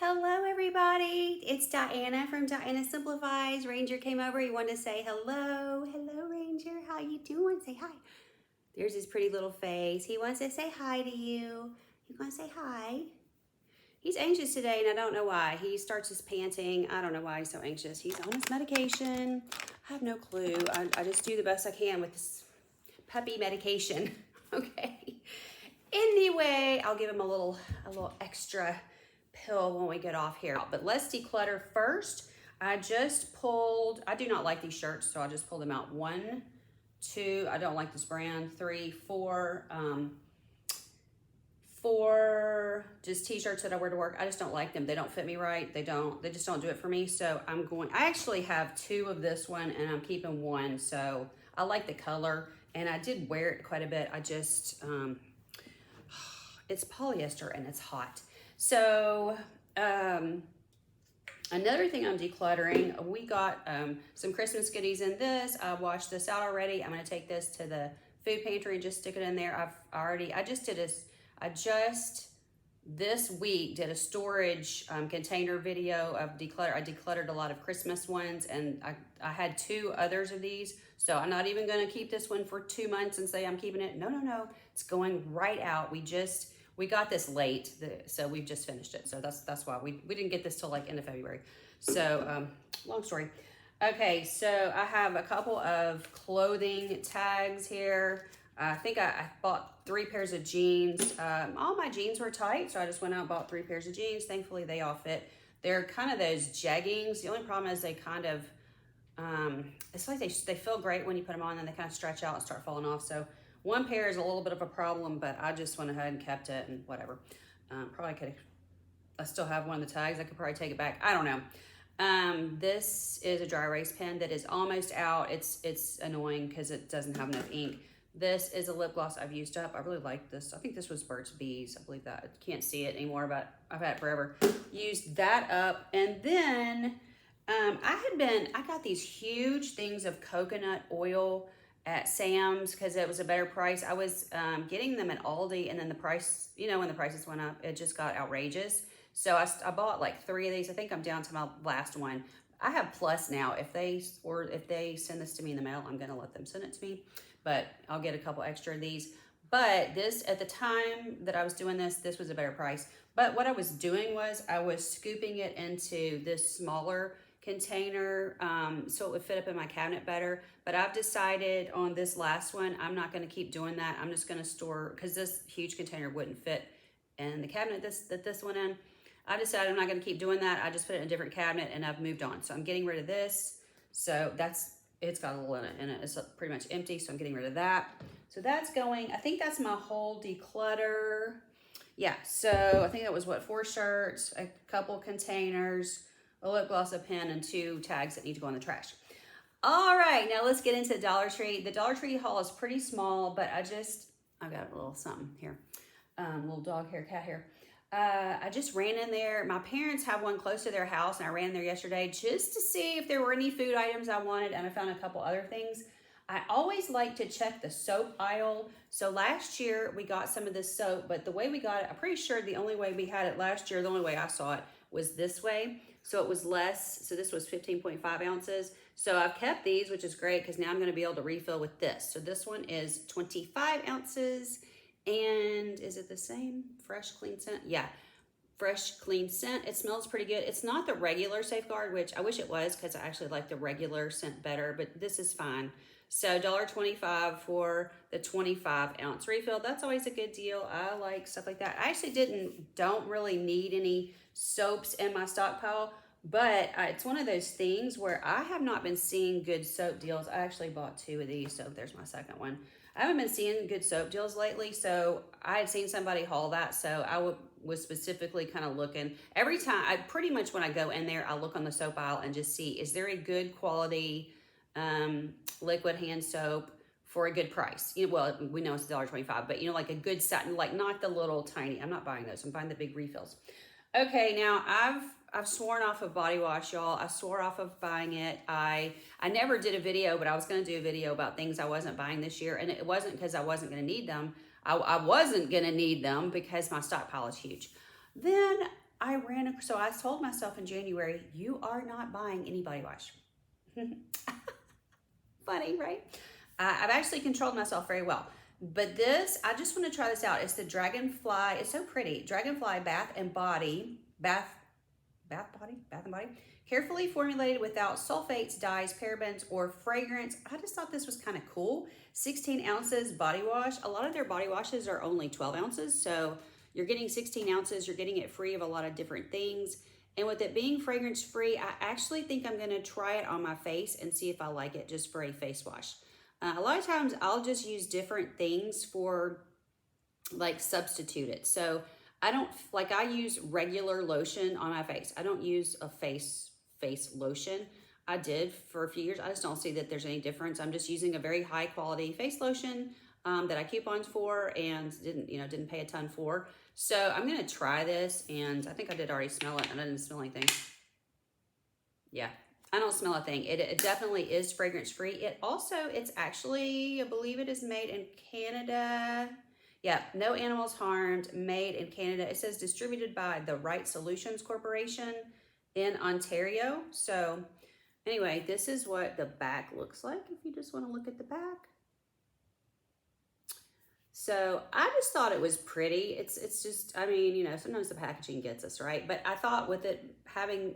Hello everybody, it's Diana from Diana Simplifies. Ranger came over, he wanted to say hello. Hello Ranger, how you doing? Say hi. There's his pretty little face. He wants to say hi to you. You want to say hi? He's anxious today and I don't know why. He starts his panting. I don't know why he's so anxious. He's on his medication. I have no clue. I just do the best I can with this puppy medication. Okay. Anyway, I'll give him a little extra pill when we get off here. But let's declutter first. I do not like these shirts, so I just pulled them out. 1, 2, I don't like this brand. 3, 4, 4 just t-shirts that I wear to work. I just don't like them. They don't fit me right. They just don't do it for me. So I actually have 2 of this one and I'm keeping 1. So I like the color and I did wear it quite a bit. I just, it's polyester and it's hot. So another thing I'm decluttering, we got some Christmas goodies in this. I washed this out already. I'm going to take this to the food pantry and just stick it in there. I just this week did a storage container video of declutter. I decluttered a lot of Christmas ones and I had 2 others of these. So I'm not even going to keep this one for 2 months and say I'm keeping it. No. It's going right out. We got this late, so we've just finished it. So that's why we didn't get this till like end of February. So long story. Okay, so I have a couple of clothing tags here. I think I bought 3 pairs of jeans. All my jeans were tight, so I just went out and bought 3 pairs of jeans. Thankfully, they all fit. They're kind of those jeggings. The only problem is they kind of, it's like they feel great when you put them on, and they kind of stretch out and start falling off. So 1 pair is a little bit of a problem, but I just went ahead and kept it and whatever. I still have one of the tags. I could probably take it back. I don't know. This is a dry erase pen that is almost out. It's annoying because it doesn't have enough ink. This is a lip gloss I've used up. I really like this. I think this was Burt's Bees. I believe that. I can't see it anymore, but I've had it forever. Used that up. And then I got these huge things of coconut oil at Sam's because it was a better price. I was getting them at Aldi, and then the price, when the prices went up, it just got outrageous. So I bought like 3 of these. I think I'm down to my last one. I have Plus now. If they send this to me in the mail, I'm gonna let them send it to me, but I'll get a couple extra of these. But this, at the time that I was doing this was a better price. But what I was doing was I was scooping it into this smaller container so it would fit up in my cabinet better. But I've decided on this last one, I'm not going to keep doing that. I'm just going to store, because this huge container wouldn't fit in the cabinet this one in. I decided I'm not going to keep doing that. I just put it in a different cabinet and I've moved on. So I'm getting rid of this. So it's got a little in it. It's pretty much empty. So I'm getting rid of that. So that's going, I think that's my whole declutter. Yeah, so I think that was 4 shirts, a couple containers, a lip gloss, a pen, and 2 tags that need to go in the trash. All right, now let's get into the Dollar Tree. The Dollar Tree haul is pretty small, but I got a little something here. Little dog hair, cat hair. I just ran in there. My parents have one close to their house, and I ran in there yesterday just to see if there were any food items I wanted, and I found a couple other things. I always like to check the soap aisle. So last year we got some of this soap, but the way we got it, I'm pretty sure the only way we had it last year, the only way I saw it was this way. So it was less, so this was 15.5 ounces. So I've kept these, which is great because now I'm gonna be able to refill with this. So this one is 25 ounces and is it the same? Fresh, clean scent? Yeah, fresh, clean scent. It smells pretty good. It's not the regular Safeguard, which I wish it was because I actually like the regular scent better, but this is fine. So $1.25 for the 25 ounce refill. That's always a good deal. I like stuff like that. I actually don't really need any soaps in my stockpile, but it's one of those things where I have not been seeing good soap deals. I actually bought 2 of these, so there's my second one. I haven't been seeing good soap deals lately, so I had seen somebody haul that, so I was specifically kind of looking. Every time, pretty much when I go in there, I look on the soap aisle and just see, is there a good quality liquid hand soap for a good price? Well, we know it's $1.25, but like a good satin, like not the little tiny. I'm not buying those. I'm buying the big refills. Okay, now I've sworn off of body wash, y'all. I swore off of buying it. I never did a video, but I was going to do a video about things I wasn't buying this year, and it wasn't because I wasn't going to need them. I wasn't going to need them because my stockpile is huge. Then so I told myself in January, you are not buying any body wash. Funny, right? I've actually controlled myself very well. But this, I just want to try this out. It's the Dragonfly. It's so pretty. Dragonfly Bath and Body. Bath and Body. Carefully formulated without sulfates, dyes, parabens, or fragrance. I just thought this was kind of cool. 16 ounces body wash. A lot of their body washes are only 12 ounces. So you're getting 16 ounces. You're getting it free of a lot of different things. And with it being fragrance free, I actually think I'm going to try it on my face and see if I like it just for a face wash. A lot of times I'll just use different things for like substitute it. So I use regular lotion on my face. I don't use a face lotion. I did for a few years. I just don't see that there's any difference. I'm just using a very high quality face lotion that I couponed for and didn't pay a ton for. So I'm gonna try this, and I think I did already smell it, and I didn't smell anything. Yeah, I don't smell a thing. It definitely is fragrance free. It's actually, I believe it is made in Canada. Yeah, no animals harmed, made in Canada. It says distributed by the Right Solutions Corporation in Ontario. So anyway, this is what the back looks like if you just want to look at the back. So I just thought it was pretty. It's just, I mean, sometimes the packaging gets us, right? But I thought with it having,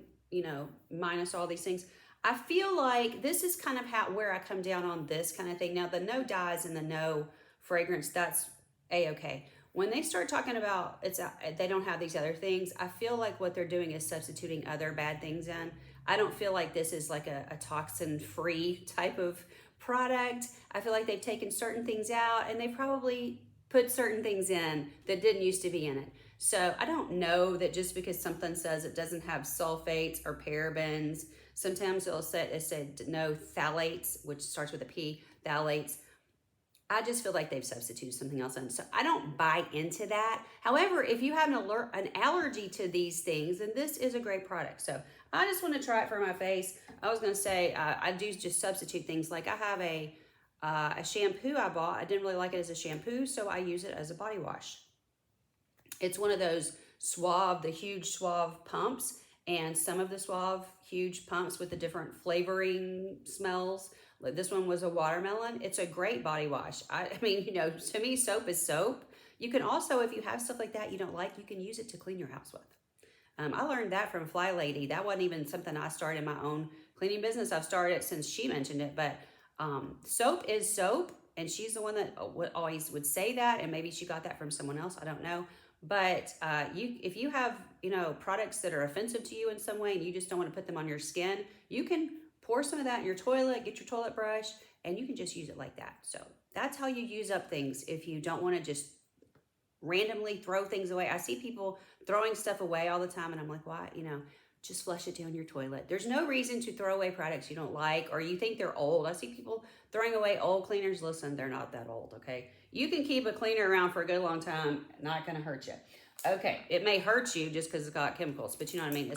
minus all these things, I feel like this is kind of where I come down on this kind of thing. Now, the no dyes and the no fragrance, that's A-okay. When they start talking about they don't have these other things, I feel like what they're doing is substituting other bad things in. I don't feel like this is like a toxin-free type of product. I feel like they've taken certain things out and they probably put certain things in that didn't used to be in it. So I don't know that just because something says it doesn't have sulfates or parabens, sometimes it said no phthalates, which starts with a P, phthalates. I just feel like they've substituted something else in. So I don't buy into that. However, if you have an allergy to these things, then this is a great product. So I just want to try it for my face. I was going to say, I do just substitute things. Like I have a shampoo I bought. I didn't really like it as a shampoo, so I use it as a body wash. It's one of those the huge Suave pumps, and some of the Suave huge pumps with the different flavoring smells. Like this one was a watermelon. It's a great body wash. I mean, to me, soap is soap. You can also, if you have stuff like that you don't like, you can use it to clean your house with. I learned that from Fly Lady. That wasn't even something I started in my own cleaning business. I've started it since she mentioned it, but soap is soap, and she's the one that always would say that, and maybe she got that from someone else. I don't know. But if you have, products that are offensive to you in some way and you just don't want to put them on your skin, you can pour some of that in your toilet, get your toilet brush, and you can just use it like that. So that's how you use up things if you don't want to just randomly throw things away. I see people throwing stuff away all the time, and I'm like, why? Just flush it down your toilet. There's no reason to throw away products you don't like or you think they're old. I see people throwing away old cleaners. Listen, they're not that old, okay? You can keep a cleaner around for a good long time, not gonna hurt you. Okay, it may hurt you just because it's got chemicals, but you know what I mean?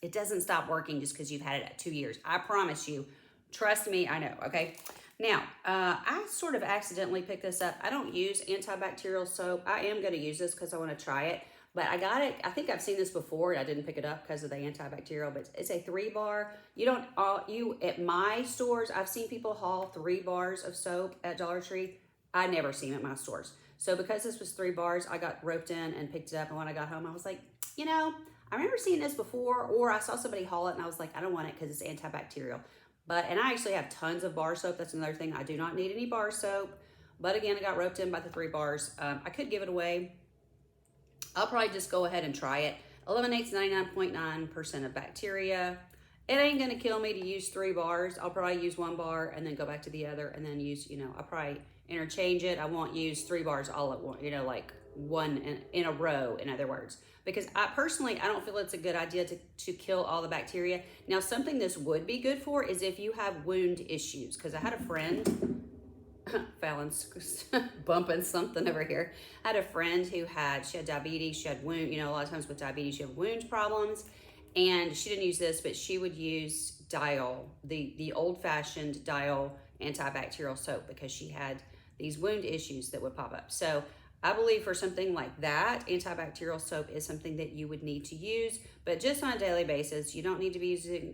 It doesn't stop working just because you've had it at 2 years. I promise you. Trust me, I know, okay? Now, I sort of accidentally picked this up. I don't use antibacterial soap. I am gonna use this because I wanna try it. But I got it, I think I've seen this before and I didn't pick it up because of the antibacterial, but it's a 3-bar. At my stores, I've seen people haul 3 bars of soap at Dollar Tree. I never see them at my stores. So because this was 3 bars, I got roped in and picked it up. And when I got home, I was like, I remember seeing this before, or I saw somebody haul it and I was like, I don't want it because it's antibacterial. And I actually have tons of bar soap. That's another thing. I do not need any bar soap. But again, I got roped in by the 3 bars. I could give it away. I'll probably just go ahead and try it. Eliminates 99.9% of bacteria. It ain't gonna kill me to use 3 bars. I'll probably use 1 bar and then go back to the other and then use, I'll probably interchange it. I won't use 3 bars all at once, like one in a row, in other words. Because I don't feel it's a good idea to kill all the bacteria. Now, something this would be good for is if you have wound issues. Because I had a friend, Fallon's bumping something over here. I had a friend who had diabetes. She had wound, a lot of times with diabetes, you have wound problems. And she didn't use this, but she would use Dial, the old-fashioned Dial antibacterial soap because she had these wound issues that would pop up. So I believe for something like that, antibacterial soap is something that you would need to use, but just on a daily basis. You don't need to be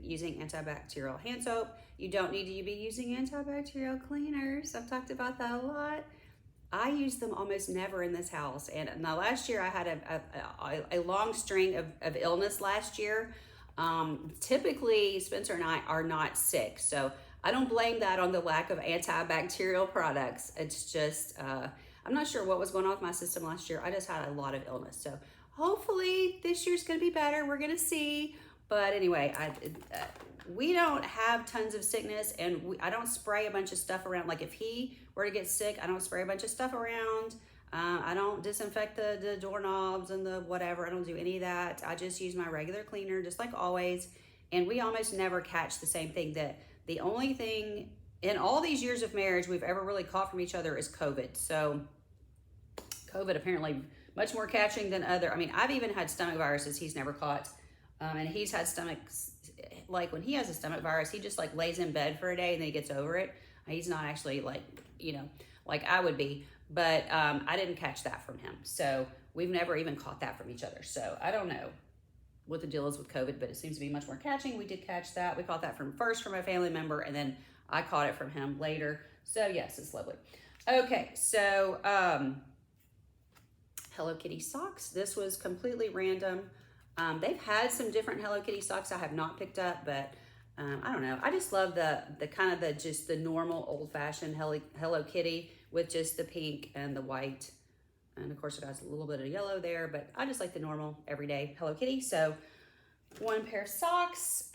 using antibacterial hand soap. You don't need to be using antibacterial cleaners. I've talked about that a lot. I use them almost never in this house. And now last year I had a long string of illness last year. Typically Spencer and I are not sick. So I don't blame that on the lack of antibacterial products. It's just, I'm not sure what was going on with my system last year. I just had a lot of illness. So hopefully this year's gonna be better. We're gonna see. But anyway, we don't have tons of sickness, and I don't spray a bunch of stuff around. Like if he were to get sick, I don't spray a bunch of stuff around. I don't disinfect the doorknobs and the whatever. I don't do any of that. I just use my regular cleaner, just like always. And we almost never catch the same thing. That the only thing in all these years of marriage we've ever really caught from each other is COVID. So COVID apparently much more catching than other. I mean, I've even had stomach viruses he's never caught. And he's had stomachs, like when he has a stomach virus, he just like lays in bed for a day and then he gets over it. He's not actually like, you know, like I would be, but I didn't catch that from him. So we've never even caught that from each other. So I don't know what the deal is with COVID, but it seems to be much more catching. We did catch that. We caught that first from a family member, and then I caught it from him later. So yes, it's lovely. Okay, so Hello Kitty socks. This was completely random. They've had some different Hello Kitty socks I have not picked up, but I don't know. I just love the kind of just the normal old-fashioned Hello Kitty with just the pink and the white. And of course it has a little bit of yellow there, but I just like the normal everyday Hello Kitty. So one pair of socks.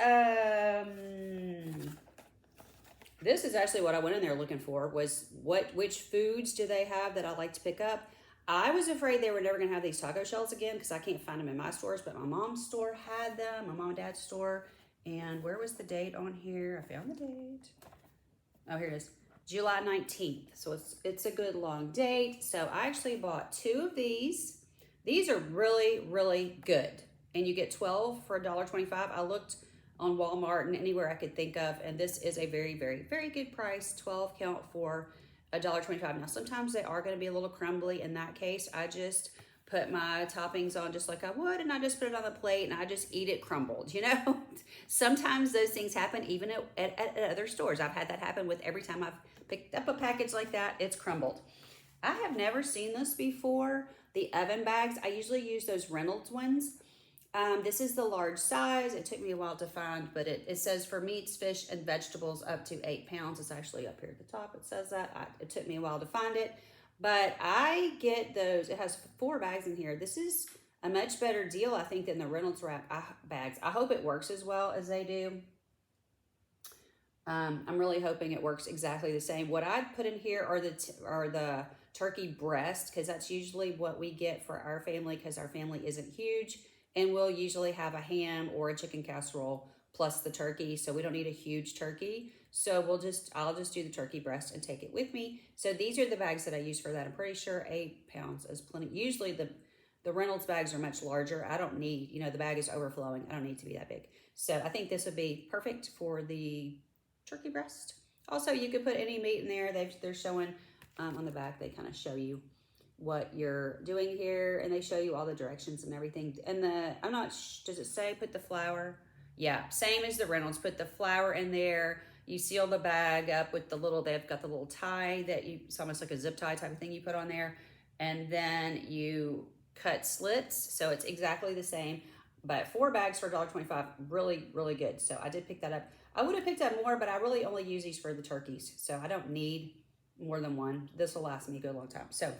This is actually what I went in there looking for, was which foods do they have that I like to pick up. I was afraid they were never going to have these taco shells again because I can't find them in my stores, but my mom's store had them, my mom and dad's store. And where was the date on here? I found the date. Oh, here it is. July 19th. So it's a good long date. So I actually bought 2 of these. These are really, really good. And you get 12 for $1.25. I looked on Walmart and anywhere I could think of, and this is a very, very, very good price. 12 count for $1.25. Now, sometimes they are going to be a little crumbly. In that case, I just put my toppings on just like I would, and I just put it on the plate, and I just eat it crumbled, you know? Sometimes those things happen even at other stores. I've had that happen with every time I've picked up a package like that, it's crumbled. I have never seen this before. The oven bags, I usually use those Reynolds ones. This is the large size. It took me a while to find, but it says for meats, fish, and vegetables up to 8 pounds. It's actually up here at the top. It says that. It took me a while to find it, but I get those. It has 4 bags in here. This is a much better deal, I think, than the Reynolds bags. I hope it works as well as they do. I'm really hoping it works exactly the same. What I'd put in here are the turkey breast, because that's usually what we get for our family, because our family isn't huge. And we'll usually have a ham or a chicken casserole plus the turkey. So we don't need a huge turkey. So I'll just do the turkey breast and take it with me. So these are the bags that I use for that. I'm pretty sure 8 pounds is plenty. Usually the Reynolds bags are much larger. I don't need, the bag is overflowing. I don't need to be that big. So I think this would be perfect for the turkey breast. Also, you could put any meat in there. They're showing on the back, they kind of show you what you're doing here, and they show you all the directions and everything. And does it say put the flour? Yeah, same as the Reynolds. Put the flour in there. You seal the bag up with they've got the little tie it's almost like a zip tie type of thing you put on there. And then you cut slits. So it's exactly the same, but 4 bags for $1.25, really, really good. So I did pick that up. I would have picked up more, but I really only use these for the turkeys. So I don't need more than one. This will last me a good long time. So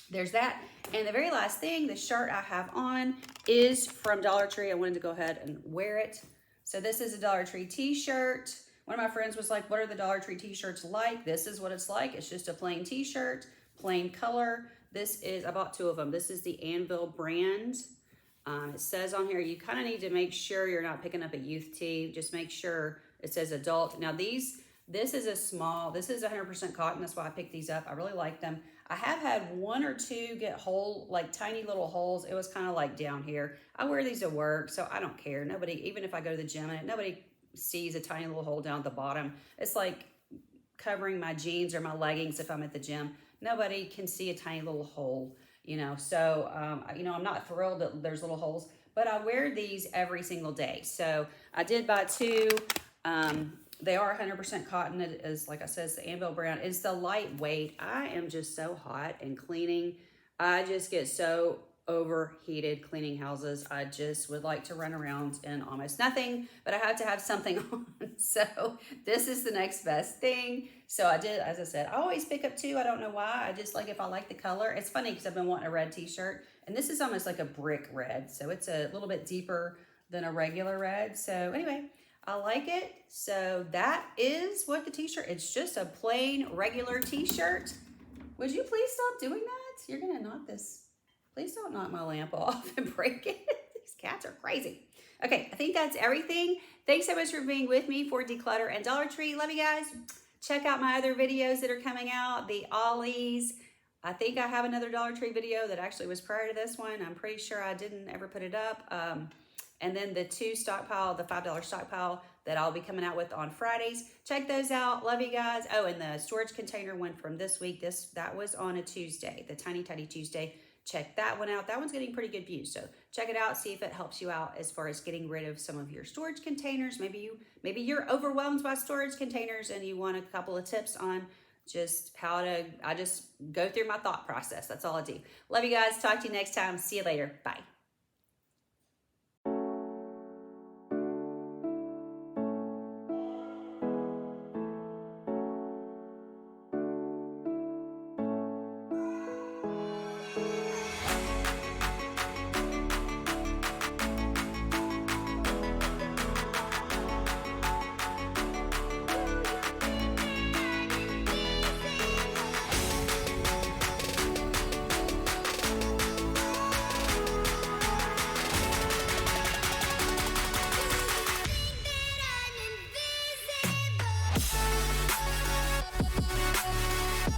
there's that. And the very last thing, the shirt I have on is from Dollar Tree. I wanted to go ahead and wear it. So this is a Dollar Tree t-shirt. One of my friends was like, what are the Dollar Tree t-shirts like? This is what it's like. It's just a plain t-shirt, plain color. I bought 2 of them. This is the Anvil brand. It says on here, you kind of need to make sure you're not picking up a youth tee. Just make sure it says adult. Now this is a small, this is 100% cotton. That's why I picked these up. I really like them. I have had 1 or 2 get tiny little holes. It was kind of like down here. I wear these to work, so I don't care. Even if I go to the gym and nobody sees a tiny little hole down at the bottom. It's like covering my jeans or my leggings if I'm at the gym. nobody can see a tiny little hole, you know. So, you know, I'm not thrilled that there's little holes, but I wear these every single day. So I did buy two. They are 100% cotton. It is, like I said, it's the Anvil brand. It's the lightweight. I am just so hot and cleaning. I just get so overheated cleaning houses. I just would like to run around in almost nothing, but I have to have something on. So this is the next best thing. So I did, as I said, I always pick up two. I don't know why. I just like, if I like the color. It's funny because I've been wanting a red t-shirt, and this is almost like a brick red. So it's a little bit deeper than a regular red. So anyway, I like it. So that is what the t-shirt, it's just a plain regular t-shirt. Would you please stop doing that? You're gonna knock this. Please don't knock my lamp off and break it. These cats are crazy. Okay, I think that's everything. Thanks so much for being with me for Declutter and Dollar Tree. Love you guys. Check out my other videos that are coming out, the ollies. I think I have another Dollar Tree video that actually was prior to this one. I'm pretty sure I didn't ever put it up. And then the two stockpile, the $5 stockpile that I'll be coming out with on Fridays. Check those out. Love you guys. Oh, and the storage container one from this week, that was on a Tuesday, the Tiny Tuesday. Check that one out. That one's getting pretty good views. So check it out. See if it helps you out as far as getting rid of some of your storage containers. Maybe you're overwhelmed by storage containers and you want a couple of tips on just how to, I just go through my thought process. That's all I do. Love you guys. Talk to you next time. See you later. Bye.